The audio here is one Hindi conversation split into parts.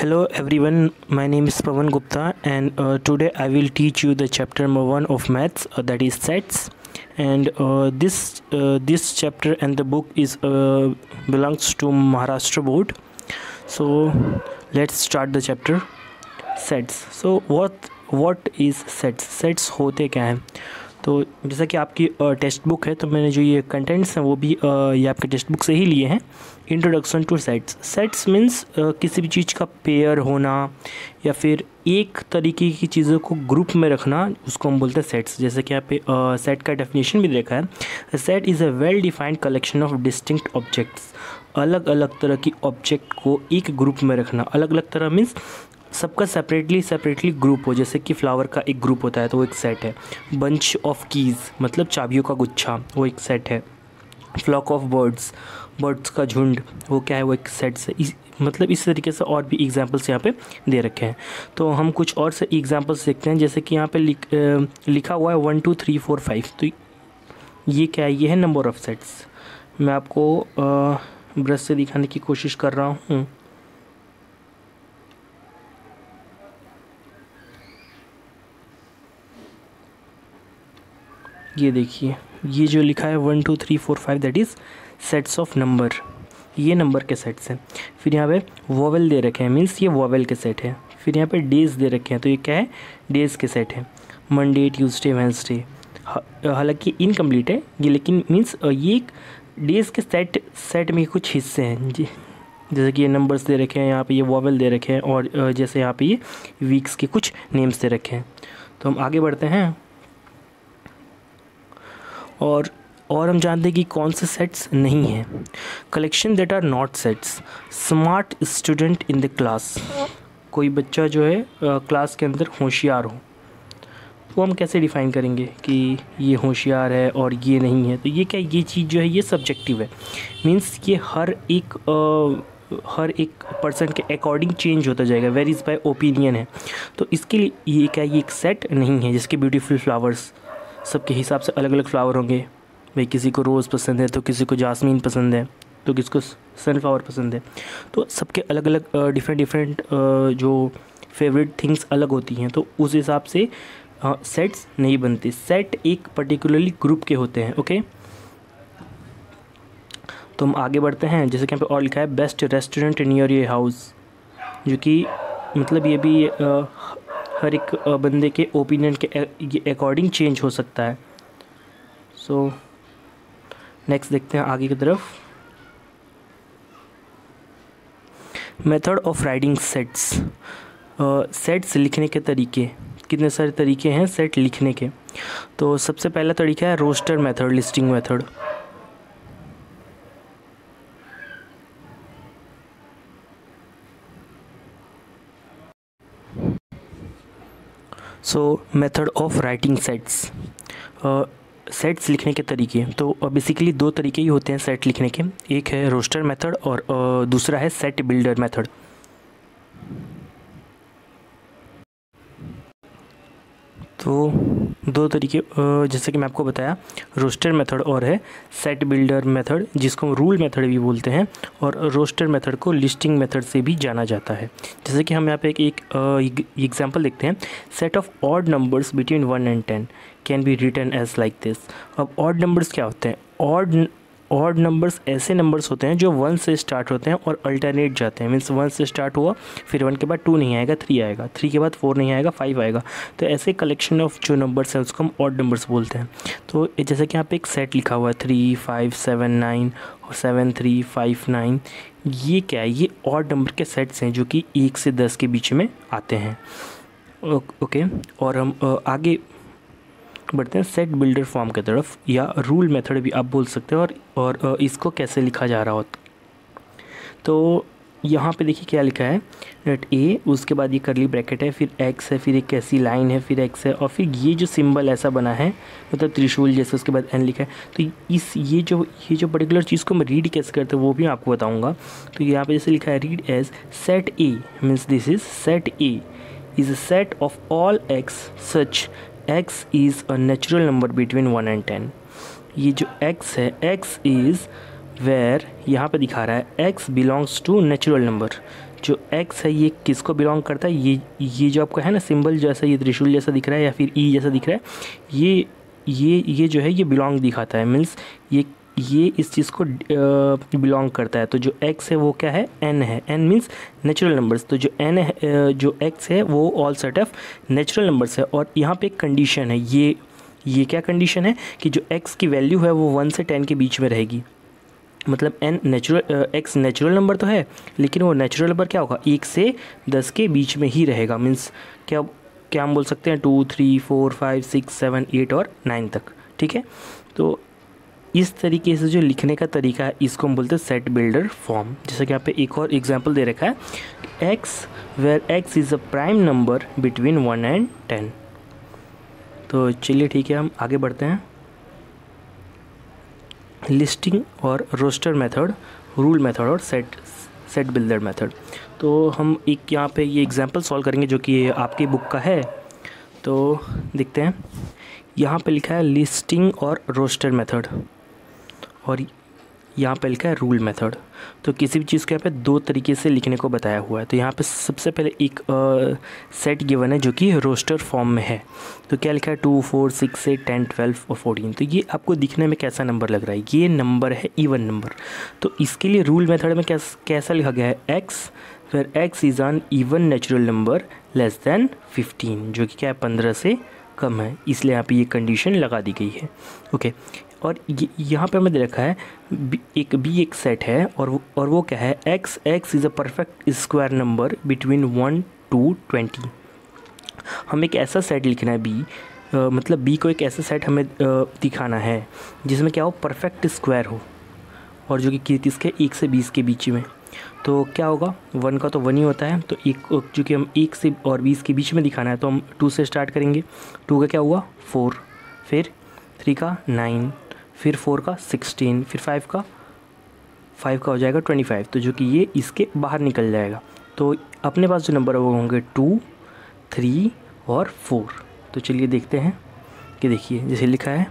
Hello everyone, my name is Pawan Gupta and today I will teach you the chapter number 1 of maths, that is sets. And this chapter and the book is belongs to Maharashtra board. So let's start the chapter sets. So what is sets? Sets होते क्या हैं? तो जैसा कि आपकी टेक्स्ट बुक है, तो मैंने जो ये कंटेंट्स हैं वो भी ये आपके टेक्स्ट बुक से ही लिए हैं. Introduction two sets. Sets means किसी भी चीज़ का पेयर होना या फिर एक तरीके की चीज़ों को ग्रुप में रखना, उसको हम बोलते हैं सेट्स. जैसे कि यहाँ पे सेट का डेफिनेशन भी देखा है. Set is a well defined collection of distinct objects. अलग अलग तरह की ऑब्जेक्ट को एक ग्रुप में रखना. अलग अलग तरह मीन्स सबका सेपरेटली ग्रुप हो. जैसे कि फ्लावर का एक ग्रुप होता है तो वो एक सेट है. बंच ऑफ कीज़ मतलब चाबियों का गुच्छा, वो एक सेट है. फ्लॉक ऑफ बर्ड्स का झुंड, वो क्या है, वो एक सेट है. मतलब इस तरीके से और भी एग्जांपल्स यहाँ पे दे रखे हैं. तो हम कुछ और से एग्जांपल्स देखते हैं. जैसे कि यहाँ पे लिखा हुआ है 1 2 3 4 5. तो ये क्या है? ये है नंबर ऑफ सेट्स. मैं आपको ब्रश से दिखाने की कोशिश कर रहा हूँ. ये देखिए, ये जो लिखा है 1 2 3 4 5 that is sets of number. ये नंबर के सेट्स हैं. फिर यहाँ पे वोवेल दे रखे हैं, मीन्स ये वोवेल के सेट है. फिर यहाँ पे डेज़ दे रखे हैं, तो ये क्या है? डेज़ के सेट है. Monday, Tuesday, Wednesday. हालांकि इनकम्प्लीट है ये, लेकिन मीन्स ये एक डेज़ के सेट में कुछ हिस्से हैं जी. जैसे कि ये नंबर्स दे रखे हैं, यहाँ पे ये वोवेल दे रखे हैं, और जैसे यहाँ पे ये वीक्स के कुछ नेम्स दे रखे हैं. तो हम आगे बढ़ते हैं. और हम जानते हैं कि कौन से सेट्स नहीं हैं. Collection that are not sets. Smart student in the class. कोई बच्चा जो है क्लास के अंदर होशियार हो, तो हम कैसे डिफ़ाइन करेंगे कि ये होशियार है और ये नहीं है? तो ये क्या, ये चीज़ जो है ये सब्जेक्टिव है. मीन्स ये हर एक पर्सन के अकॉर्डिंग चेंज होता जाएगा. वेरीज बाय ओपिनियन है. तो इसके लिए ये क्या, ये एक सेट नहीं है. जिसके ब्यूटीफुल फ्लावर्स सबके हिसाब से अलग अलग फ्लावर होंगे. भाई किसी को रोज़ पसंद है, तो किसी को जासमीन पसंद है, तो किसी को सनफ्लावर पसंद है. तो सबके अलग अलग डिफरेंट जो फेवरेट थिंग्स अलग होती हैं. तो उस हिसाब से सेट्स नहीं बनते. सेट एक पर्टिकुलरली ग्रुप के होते हैं. ओके, तो हम आगे बढ़ते हैं. जैसे कि यहाँ पे और लिखा है best restaurant near your house, जो कि मतलब ये भी हर एक बंदे के ओपिनियन के अकॉर्डिंग चेंज हो सकता है. सो नेक्स्ट देखते हैं आगे की तरफ. Method of writing sets. Sets लिखने के तरीके. कितने सारे तरीके हैं सेट लिखने के. तो सबसे पहला तरीका है roster method, listing method. So method of writing sets. Sets लिखने के तरीके. तो बेसिकली दो तरीके ही होते हैं सेट लिखने के. एक है रोस्टर मेथड और दूसरा है सेट बिल्डर मेथड. तो दो तरीके जैसे कि मैं आपको बताया, रोस्टर मेथड और है सेट बिल्डर मेथड, जिसको हम रूल मेथड भी बोलते हैं. और रोस्टर मेथड को लिस्टिंग मेथड से भी जाना जाता है. जैसे कि हम यहाँ पे एक एग्जांपल देखते हैं. Set of odd numbers between 1 and 10 can be written as like this. अब ऑड नंबर्स क्या होते हैं? ऑड नंबर्स ऐसे नंबर्स होते हैं जो 1 से स्टार्ट होते हैं और अल्टरनेट जाते हैं. मीन्स 1 से स्टार्ट हुआ, फिर 1 के बाद 2 नहीं आएगा, 3 आएगा, 3 के बाद 4 नहीं आएगा, 5 आएगा. तो ऐसे कलेक्शन ऑफ जो नंबर्स हैं उसको हम ऑड नंबर्स बोलते हैं. तो जैसे कि यहाँ पे एक सेट लिखा हुआ है 3 5 7 9 और 7 3 5 9. ये क्या है? ये ऑड नंबर के सेट्स हैं जो कि 1 से 10 के बीच में आते हैं. ओके, और हम आगे बढ़ते हैं सेट बिल्डर फॉर्म की तरफ, या रूल मेथड भी आप बोल सकते हैं. और इसको कैसे लिखा जा रहा होता. तो यहाँ पे देखिए क्या लिखा है, नेट ए, उसके बाद ये करली ब्रैकेट है, फिर एक्स है, फिर एक ऐसी लाइन है, फिर एक्स है, और फिर ये जो सिंबल ऐसा बना है मतलब त्रिशूल जैसे, उसके बाद एन लिखा है. तो ये जो पर्टिकुलर चीज़ को मैं रीड कैसे करते हैं वो भी मैं आपको बताऊँगा. तो यहाँ पे जैसे लिखा है read as set A, means this is set A is a set of all x such x is a natural number between 1 and 10. ये जो x है, x is where यहाँ पे दिखा रहा है x belongs to natural number. जो x है ये किसको बिलोंग करता है, ये जो आपको है ना सिंबल जैसा, ये त्रिशूल जैसा दिख रहा है या फिर ई जैसा दिख रहा है, ये जो है ये बिलोंग दिखाता है, मीन्स ये इस चीज़ को बिलोंग करता है। तो जो x है वो क्या है, n है, n मीन्स नेचुरल नंबर्स। तो जो n है, जो x है वो all set of natural numbers है। और यहाँ पे एक कंडीशन है, ये क्या कंडीशन है कि जो x की वैल्यू है वो 1 से 10 के बीच में रहेगी। मतलब x नेचुरल नंबर तो है, लेकिन वो नेचुरल नंबर क्या होगा, 1 से 10 के बीच में ही रहेगा। मीन्स क्या हम बोल सकते हैं 2 3 4 5 6 7 8 और 9 तक, ठीक है। तो इस तरीके से जो लिखने का तरीका है इसको हम बोलते हैं सेट बिल्डर फॉर्म। जैसे कि यहाँ पे एक और एग्जांपल दे रखा है, x where x is a prime number between 1 and 10। तो चलिए ठीक है, हम आगे बढ़ते हैं। लिस्टिंग और रोस्टर मेथड, रूल मेथड और सेट बिल्डर मेथड। तो हम एक यहाँ पे ये एग्जांपल सॉल्व करेंगे जो कि आपकी बुक का है। तो देखते हैं, यहाँ पे लिखा है लिस्टिंग और रोस्टर मेथड और यहाँ पे लिखा है रूल मेथड। तो किसी भी चीज़ को यहाँ पे दो तरीके से लिखने को बताया हुआ है। तो यहाँ पे सबसे पहले एक सेट गिवन है जो कि रोस्टर फॉर्म में है। तो क्या लिखा है 2 4 6 8 10 12 और 14। तो ये आपको दिखने में कैसा नंबर लग रहा है, ये नंबर है इवन नंबर। तो इसके लिए रूल मेथड में कैसा लिखा गया है, x where x is an even natural number less than 15, जो कि क्या है 15 से कम है, इसलिए यहाँ पे ये कंडीशन लगा दी गई है। ओके, और यहाँ पे हमें दे रखा है एक सेट है और वो क्या है, x is a perfect square number between 1 to 20। हमें एक ऐसा सेट लिखना है b, मतलब b को एक ऐसा सेट हमें दिखाना है जिसमें क्या हो, परफेक्ट स्क्वायर हो और जो कि किसके 1 से 20 के बीच में। तो क्या होगा, 1 का तो 1 ही होता है, तो एक जो कि हम 1 से और 20 के बीच में दिखाना है तो हम 2 से स्टार्ट करेंगे। 2 का क्या हुआ 4, फिर 3 का 9, फिर 4 का 16, फिर 5 का हो जाएगा 25। तो जो कि ये इसके बाहर निकल जाएगा। तो अपने पास जो नंबर वो होंगे 2 3 और 4। तो चलिए देखते हैं कि देखिए जैसे लिखा है,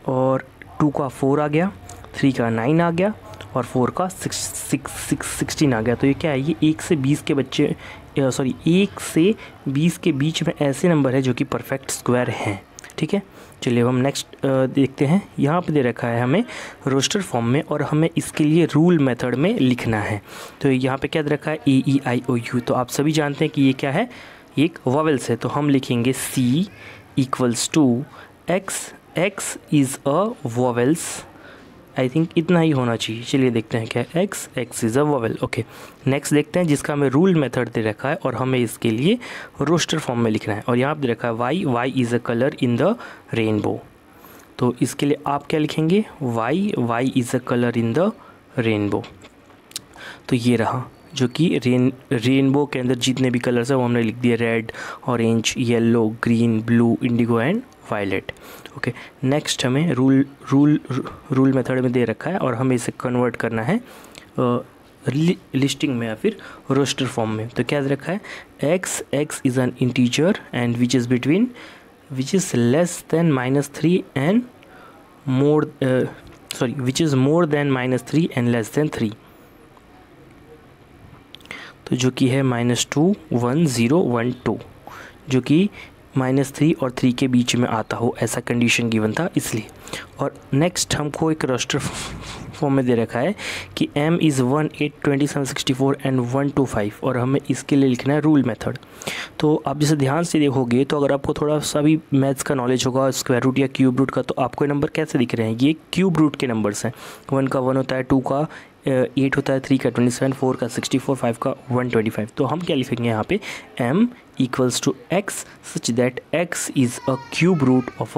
और 2 का 4 आ गया, 3 का 9 आ गया और 4 का 16 आ गया। तो ये क्या है, ये 1 से 20 के 1 से 20 के बीच में ऐसे नंबर है जो कि परफेक्ट स्क्वायर हैं, ठीक है। चलिए हम नेक्स्ट देखते हैं। यहाँ पे दे रखा है हमें रोस्टर फॉर्म में और हमें इसके लिए रूल मेथड में लिखना है। तो यहाँ पे क्या दे रखा है, AEIOU। तो आप सभी जानते हैं कि ये क्या है, एक वॉवेल्स है। तो हम लिखेंगे C equals to x is a vowels. I think इतना ही होना चाहिए। चलिए देखते हैं क्या है, x is a vowel. Okay, next देखते हैं जिसका हमें रूल मेथड दे रखा है और हमें इसके लिए रोस्टर फॉर्म में लिखना है। और यहाँ पे दे रखा है y is a colour in the rainbow. तो इसके लिए आप क्या लिखेंगे, y is a colour in the rainbow. तो ये रहा जो कि रेनबो के अंदर जितने भी कलर्स हैं वो हमने लिख दिए, red, orange, yellow, green, blue, indigo and violet. Okay, next हमें रूल मेथड में दे रखा है और हमें इसे कन्वर्ट करना है लिस्टिंग में या फिर रोस्टर फॉर्म में। तो क्या दे रखा है, x is N integer and which is less than -3 and which is more than -3 and less than 3। तो जो कि है -2 1 0 1 2, जो कि -3 और 3 के बीच में आता हो, ऐसा कंडीशन गिवन था इसलिए। और नेक्स्ट हमको एक रोस्टर फॉर्म में दे रखा है कि m इज़ 1 8 27 64 एंड 1 2 5 और हमें इसके लिए लिखना है रूल मेथड। तो आप जैसे ध्यान से देखोगे तो अगर आपको थोड़ा सा भी मैथ्स का नॉलेज होगा, स्क्वायर रूट या क्यूब रूट का, तो आपको ये नंबर कैसे दिख रहे हैं, ये क्यूब रूट के नंबर्स हैं। 1 का 1 होता है, 2 का 8 होता है, 3 का 27, 4 का 64, 5 का 125। तो हम क्या लिखेंगे यहाँ पे, m equals to x such that x is a cube root of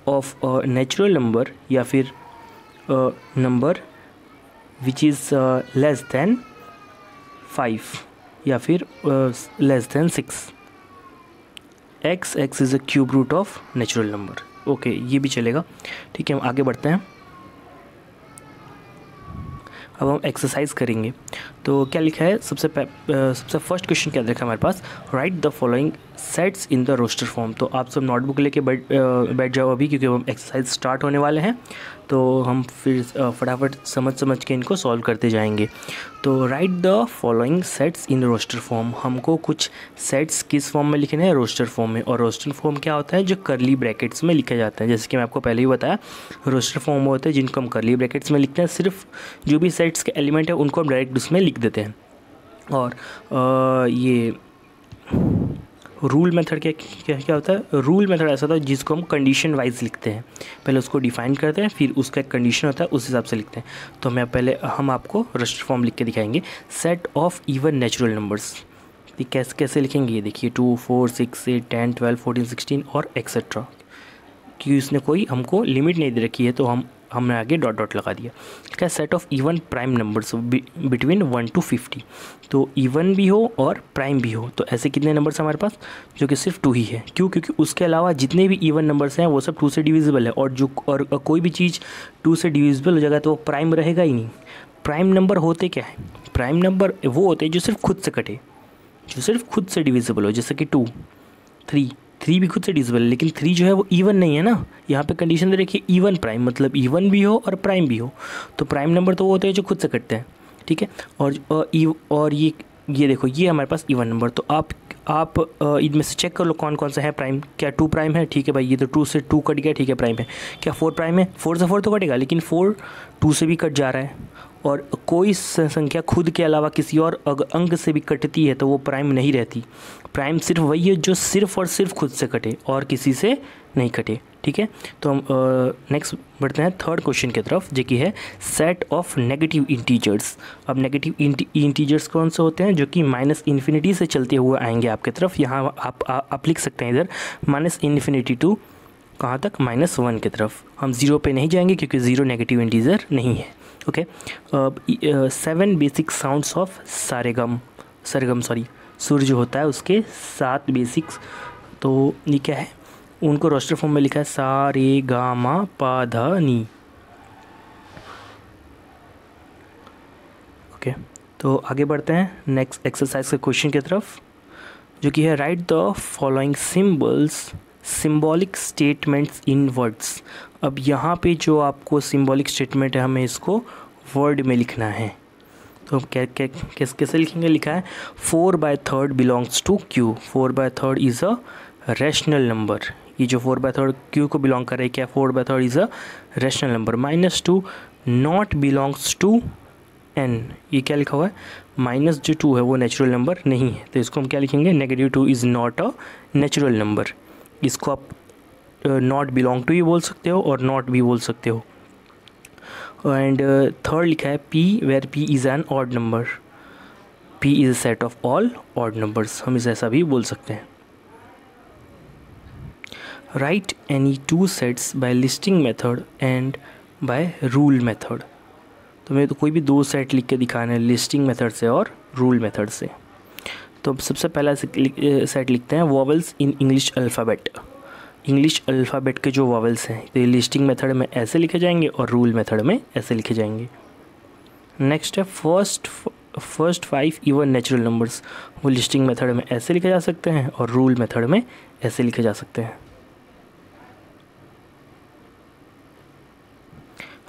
a natural number या फिर number which is less than 5 या फिर less than 6। x is a cube root of natural number। Okay, ये भी चलेगा, ठीक है। हम आगे बढ़ते हैं। अब हम एक्सरसाइज करेंगे। तो क्या लिखा है, सबसे फर्स्ट क्वेश्चन क्या देखा हमारे पास, write the following sets in the roster form. तो आप सब नोटबुक लेके बैठ जाओ अभी, क्योंकि हम एक्सरसाइज स्टार्ट होने वाले हैं, तो हम फिर फटाफट समझ के इनको सॉल्व करते जाएंगे। तो write the following sets in roster form. हमको कुछ सेट्स किस फॉर्म में लिखने हैं? रोस्टर फॉर्म में। और रोस्टर फॉर्म क्या होता है? जो करली ब्रैकेट्स में लिखे जाते हैं। जैसे कि मैं आपको पहले ही बताया, रोस्टर फॉर्म होते हैं जिनको हम करली ब्रैकेट्स में लिखते हैं, सिर्फ जो भी सेट्स के एलिमेंट है उनको हम डायरेक्ट उसमें लिख देते हैं। और ये रूल मेथड क्या होता है? रूल मेथड ऐसा होता है जिसको हम कंडीशन वाइज लिखते हैं। पहले उसको डिफाइन करते हैं, फिर उसका एक कंडीशन होता है, उस हिसाब से लिखते हैं। तो हम आपको रोस्टर फॉर्म लिख के दिखाएंगे। Set of even natural numbers, कैसे लिखेंगे ये देखिए, 2 4 6 8 10 12 14 16 और एक्सेट्रा। क्योंकि इसने कोई हमको लिमिट नहीं दे रखी है, तो हमने आगे डॉट डॉट लगा दिया। क्या? Set of even prime numbers between 1 to 50। तो इवन भी हो और प्राइम भी हो। तो ऐसे कितने नंबर्स हमारे पास? जो कि सिर्फ 2 ही है। क्यों? क्योंकि उसके अलावा जितने भी इवन नंबर्स हैं वो सब 2 से डिविजिबल है। और कोई भी चीज़ 2 से डिविजिबल हो जाएगा तो वो प्राइम रहेगा ही नहीं। प्राइम नंबर होते क्या है? प्राइम नंबर वो होते हैं जो सिर्फ खुद से कटे, जो सिर्फ खुद से डिविजिबल हो। जैसे कि 2 3 भी खुद से डिविजिबल है, लेकिन 3 जो है वो इवन नहीं है ना। यहाँ पे कंडीशन दे रखिए इवन प्राइम, मतलब इवन भी हो और प्राइम भी हो। तो प्राइम नंबर तो वो होते हैं जो खुद से कटते हैं, ठीक है। और ये देखो, ये हमारे पास इवन नंबर। तो आप इनमें से चेक कर लो कौन कौन सा है प्राइम। क्या 2 प्राइम है? ठीक है भाई, ये तो 2 से 2 कट गया, ठीक है, प्राइम है। क्या 4 प्राइम है? 4 से 4 तो कटेगा, लेकिन 4 2 से भी कट जा रहा है। और कोई संख्या खुद के अलावा किसी और अंक से भी कटती है तो वो प्राइम नहीं रहती। प्राइम सिर्फ वही है जो सिर्फ और सिर्फ खुद से कटे और किसी से नहीं कटे, ठीक है। तो हम नेक्स्ट बढ़ते हैं थर्ड क्वेश्चन की तरफ, जो कि है सेट ऑफ नेगेटिव इंटीजर्स। अब नेगेटिव इंटीजर्स कौन से होते हैं? जो कि -∞ से चलते हुए आएंगे आपके तरफ। यहाँ आप लिख सकते हैं इधर -∞ टू कहाँ तक? -1 की तरफ। हम 0 पे नहीं जाएंगे क्योंकि 0 नेगेटिव इंटीजर नहीं है, ओके। 7 बेसिक साउंड्स ऑफ सरगम सुर जो होता है उसके 7 बेसिक्स। तो ये क्या है? उनको रोस्टर फॉर्म में लिखा है सा रे गा मा पा धा नी, ओके। तो आगे बढ़ते हैं नेक्स्ट एक्सरसाइज के क्वेश्चन की तरफ, जो कि है right the following symbolic statements in words. अब यहाँ पे जो आपको सिंबॉलिक स्टेटमेंट है हमें इसको वर्ड में लिखना है। तो हम कैसे लिखेंगे? लिखा है 4/3 belongs to Q। 4/3 is a rational number. ये जो 4/3 Q को बिलोंग कर रहा है, क्या 4/3 is a rational number. -2 not belongs to N। ये क्या लिखा हुआ है? माइनस जो 2 है वो नेचुरल नंबर नहीं है, तो इसको हम क्या लिखेंगे? -2 is not a natural number. इसको आप नॉट बिलोंग टू ही बोल सकते हो और नॉट भी बोल सकते हो। एंड थर्ड लिखा है P where P is an odd number. P is a set of all odd numbers, हम इसे ऐसा भी बोल सकते हैं। Right any 2 sets by listing method and by rule method. तो मैं तो कोई भी 2 सेट लिख के दिखाना है लिस्टिंग मेथड से और रूल मेथड से। तो सबसे पहला सेट लिखते हैं vowels in English alphabet. English alphabet के जो वॉवल्स हैं तो ये लिस्टिंग मेथड में ऐसे लिखे जाएंगे और रूल मेथड में ऐसे लिखे जाएंगे। नेक्स्ट है फर्स्ट 5 इवन नेचुरल नंबर्स। वो लिस्टिंग मेथड में ऐसे लिखे जा सकते हैं और रूल मेथड में ऐसे लिखे जा सकते हैं।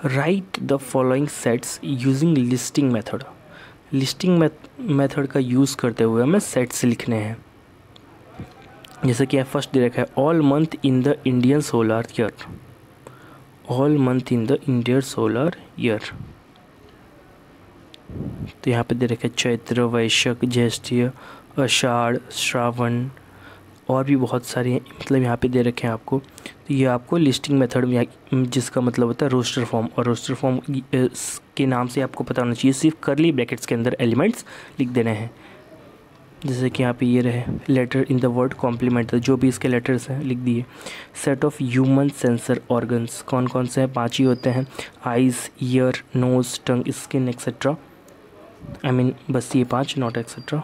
Right the following sets using listing method. Listing method का यूज़ करते हुए हमें सेट्स लिखने हैं। जैसे कि फर्स्ट दे रखा है all month in the Indian solar year. All month in the Indian solar year. तो यहाँ पे दे रखा है चैत्र, वैशाख, ज्येष्ठ, आषाढ़, श्रावण और भी बहुत सारे मतलब यहाँ पे दे रखे हैं आपको। तो ये आपको लिस्टिंग मेथड में जिसका मतलब होता है रोस्टर फॉर्म, और रोस्टर फॉर्म के नाम से आपको पता होना चाहिए सिर्फ करली ब्रैकेट्स के अंदर एलिमेंट्स लिख देने हैं। जैसे कि यहाँ पे ये रहे letter in the word complement, जो भी इसके लेटर्स हैं लिख दिए। Set of human sensor organs कौन कौन से हैं? 5 ही होते हैं, eyes, ear, nose, tongue, skin etcetera. बस ये 5, not etcetera.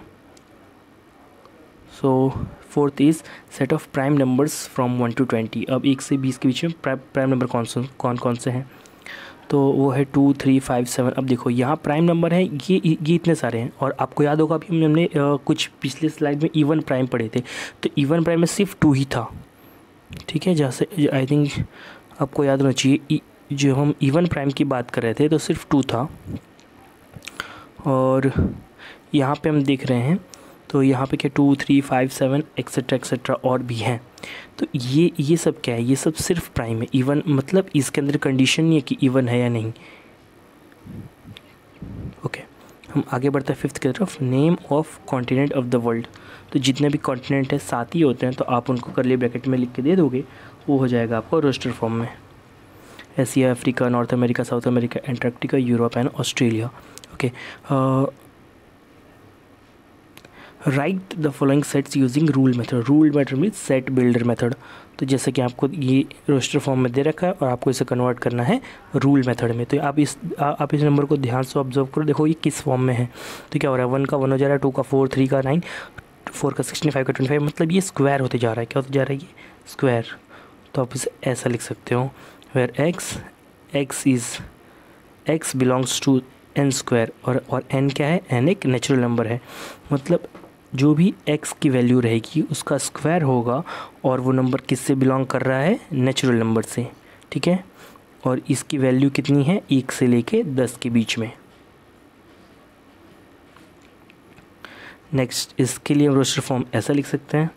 So fourth is set of prime numbers from 1 to 20। अब 1 से 20 के बीच में प्राइम नंबर कौन कौन से हैं? तो वो है 2 3 5 7। अब देखो यहाँ प्राइम नंबर है, ये इतने सारे हैं। और आपको याद होगा अभी हमने कुछ पिछले स्लाइड में इवन प्राइम पढ़े थे, तो इवन प्राइम में सिर्फ 2 ही था, ठीक है। जैसे आई थिंक आपको याद होना चाहिए, जो हम इवन प्राइम की बात कर रहे थे तो सिर्फ 2 था। और यहाँ पे हम देख रहे हैं तो यहाँ पे क्या 2 3 5 7 एक्सेट्रा और भी हैं। तो ये सब क्या है, ये सब सिर्फ प्राइम है। इवन मतलब इसके अंदर कंडीशन नहीं है कि इवन है या नहीं। ओके, हम आगे बढ़ते हैं 5th की तरफ। Name of continent of the world. तो जितने भी कॉन्टिनेंट है 7 ही होते हैं, तो आप उनको करली ब्रैकेट में लिख के दे दोगे, वो हो जाएगा आपको रोस्टर फॉर्म में। Asia, Africa, north America, south America, Antarctica, Europe and Australia. Okay, right the following sets using rule method. Rule method means set builder method. तो जैसे कि आपको ये रोस्टर फॉर्म में दे रखा है और आपको इसे कन्वर्ट करना है रूल मेथड में। तो आप इस नंबर को ध्यान से ऑब्जर्व करो, देखो ये किस फॉर्म में है। तो क्या हो रहा है, 1 का 1 हो जा रहा है, 2 का 4, 3 का 9, 4 का 16, 5 का 25, मतलब ये स्क्वायर होते जा रहा है। क्या होते जा रहा है, ये स्क्वायर। तो आप इसे ऐसा लिख सकते हो, where x belongs to n square. और n क्या है, n एक नेचुरल नंबर है, मतलब जो भी x की वैल्यू रहेगी उसका स्क्वायर होगा, और वो नंबर किससे बिलोंग कर रहा है, नेचुरल नंबर से, ठीक है। और इसकी वैल्यू कितनी है, 1 से लेके 10 के बीच में। नेक्स्ट, इसके लिए हम रोस्टर फॉर्म ऐसा लिख सकते हैं।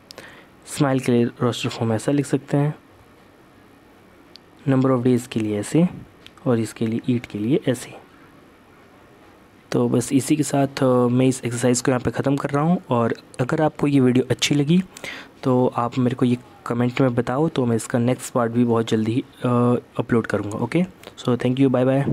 स्माइल के लिए रोस्टर फॉर्म ऐसा लिख सकते हैं। नंबर ऑफ डेज़ के लिए ऐसे, और इसके लिए ईट के लिए ऐसे। तो बस इसी के साथ मैं इस एक्सरसाइज को यहाँ पे ख़त्म कर रहा हूँ। और अगर आपको ये वीडियो अच्छी लगी तो आप मेरे को ये कमेंट में बताओ, तो मैं इसका नेक्स्ट पार्ट भी बहुत जल्दी अपलोड करूँगा। Okay, so thank you, bye bye.